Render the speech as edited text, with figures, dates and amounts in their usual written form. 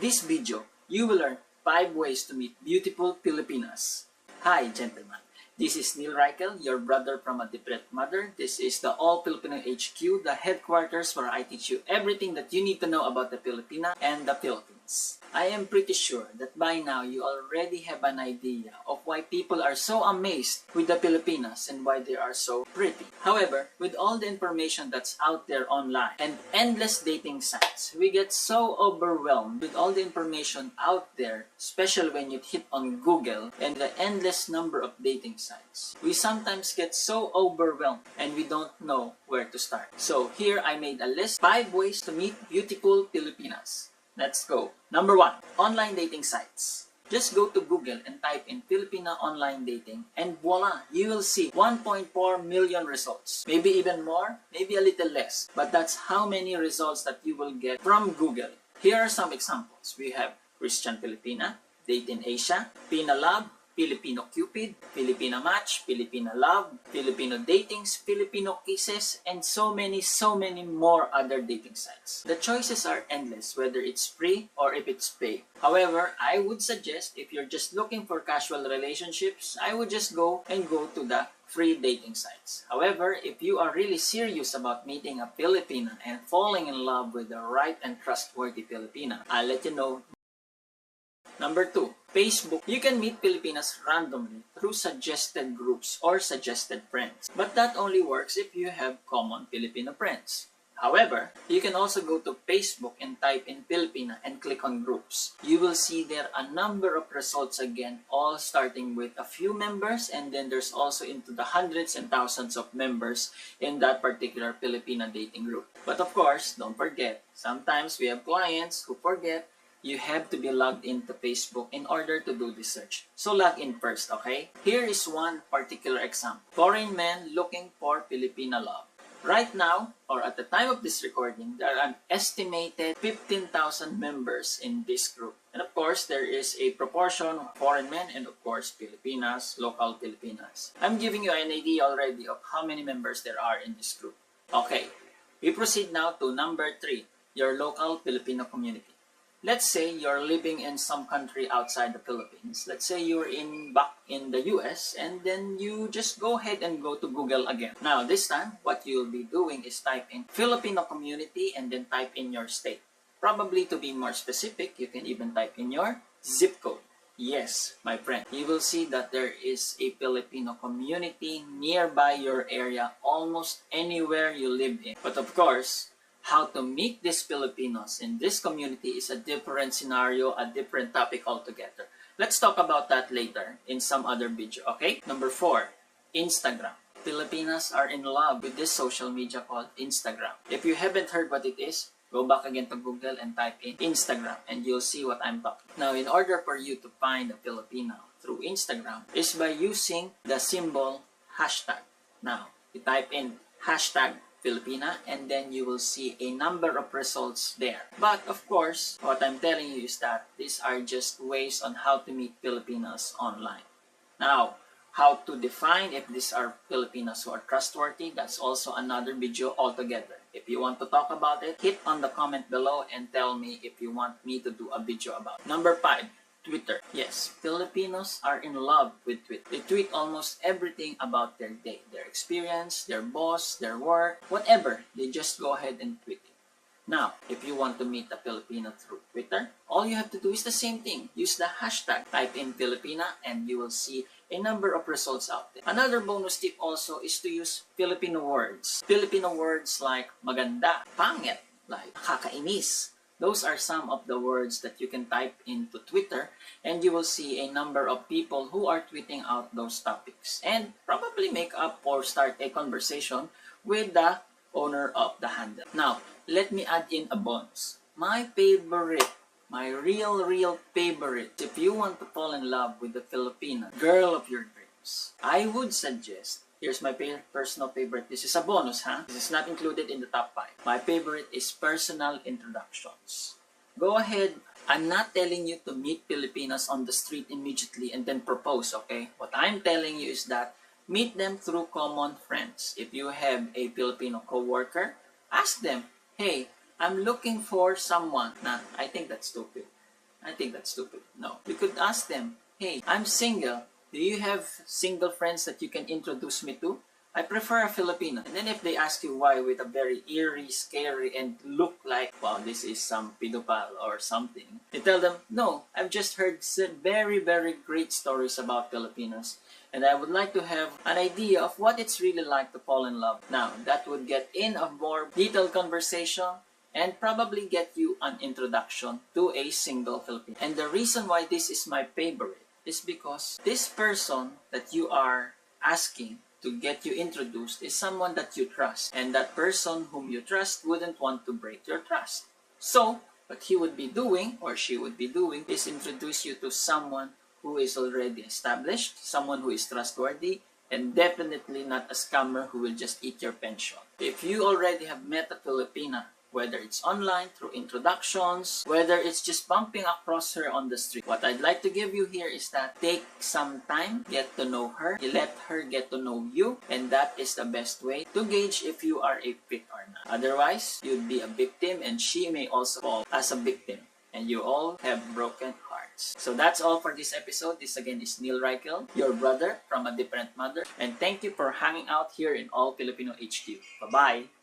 this video, you will learn 5 ways to meet beautiful Filipinas. Hi, gentlemen. This is Neil Reichel, your brother from a different mother. This is the All Filipino HQ, the headquarters where I teach you everything that you need to know about the Filipina and the Philippines. I am pretty sure that by now you already have an idea of why people are so amazed with the Filipinas and why they are so pretty. However, with all the information that's out there online and endless dating sites, we get so overwhelmed with all the information out there, especially when you hit on Google and the endless number of dating sites. We sometimes get so overwhelmed and we don't know where to start. So here I made a list, 5 ways to meet beautiful Filipinas. Let's go. Number 1, online dating sites. Just go to Google and type in Filipina online dating and voila, you will see 1.4 million results. Maybe even more, maybe a little less. But that's how many results that you will get from Google. Here are some examples. We have Christian Filipina, Date in Asia, Pina Love, Filipino Cupid, Filipina Match, Filipina Love, Filipino Datings, Filipino Kisses, and so many more other dating sites. The choices are endless, whether it's free or if it's paid. However, I would suggest if you're just looking for casual relationships, I would just go to the free dating sites. However, if you are really serious about meeting a Filipina and falling in love with the right and trustworthy Filipina, I'll let you know. Number 2, Facebook. You can meet Filipinas randomly through suggested groups or suggested friends. But that only works if you have common Filipino friends. However, you can also go to Facebook and type in Filipina and click on groups. You will see there a number of results again, all starting with a few members, and then there's also into the hundreds and thousands of members in that particular Filipina dating group. But of course, don't forget, sometimes we have clients who forget you have to be logged into Facebook in order to do this search. So log in first, okay? Here is one particular example. Foreign men looking for Filipina love. Right now, or at the time of this recording, there are an estimated 15,000 members in this group. And of course, there is a proportion of foreign men and of course, Filipinas, local Filipinas. I'm giving you an idea already of how many members there are in this group. Okay, we proceed now to number 3, your local Filipino community. Let's say you're living in some country outside the Philippines. Let's say you're back in the US and then you just go ahead and go to Google again. Now this time, what you'll be doing is type in Filipino community and then type in your state. Probably to be more specific, you can even type in your zip code. Yes, my friend, you will see that there is a Filipino community nearby your area, almost anywhere you live in. But of course, how to meet these Filipinos in this community is a different scenario, a different topic altogether. Let's talk about that later in some other video, okay? Number 4, Instagram. Filipinas are in love with this social media called Instagram. If you haven't heard what it is, go back again to Google and type in Instagram and you'll see what I'm talking about. Now, in order for you to find a Filipino through Instagram is by using the symbol hashtag. Now, you type in hashtag Filipina and then you will see a number of results there. But of course, what I'm telling you is that these are just ways on how to meet Filipinas online. Now, how to define if these are Filipinas who are trustworthy, that's also another video altogether. If you want to talk about it, hit on the comment below and tell me if you want me to do a video about it. Number 5, Twitter. Yes, Filipinos are in love with Twitter. They tweet almost everything about their day, their experience, their boss, their work, whatever. They just go ahead and tweet it. Now, if you want to meet a Filipino through Twitter, all you have to do is the same thing. Use the hashtag, type in Filipina, and you will see a number of results out there. Another bonus tip also is to use Filipino words. Filipino words like maganda, pangit, like kakainis. Those are some of the words that you can type into Twitter and you will see a number of people who are tweeting out those topics and probably make up or start a conversation with the owner of the handle. Now, let me add in a bonus. My favorite, my real favorite, if you want to fall in love with the Filipina girl of your dreams, I would suggest, here's my personal favorite. This is a bonus, huh? This is not included in the top 5. My favorite is personal introductions. Go ahead. I'm not telling you to meet Filipinas on the street immediately and then propose, okay? What I'm telling you is that meet them through common friends. If you have a Filipino co-worker, ask them, hey, I'm looking for someone. Nah, I think that's stupid. I think that's stupid. No. You could ask them, hey, I'm single. Do you have single friends that you can introduce me to? I prefer a Filipino. And then if they ask you why with a very eerie, scary, and look like, wow, this is some pedophile or something, you tell them, no, I've just heard very, very great stories about Filipinos. And I would like to have an idea of what it's really like to fall in love. Now, that would get in a more detailed conversation and probably get you an introduction to a single Filipino. And the reason why this is my favorite is because this person that you are asking to get you introduced is someone that you trust. And that person whom you trust wouldn't want to break your trust. So, what he would be doing, or she would be doing, is introduce you to someone who is already established, someone who is trustworthy, and definitely not a scammer who will just eat your pension. If you already have met a Filipina, whether it's online, through introductions, whether it's just bumping across her on the street. What I'd like to give you here is that take some time, get to know her, let her get to know you, and that is the best way to gauge if you are a fit or not. Otherwise, you'd be a victim and she may also fall as a victim. And you all have broken hearts. So that's all for this episode. This again is Neil Reichel, your brother from a different mother. And thank you for hanging out here in All Filipino HQ. Bye-bye!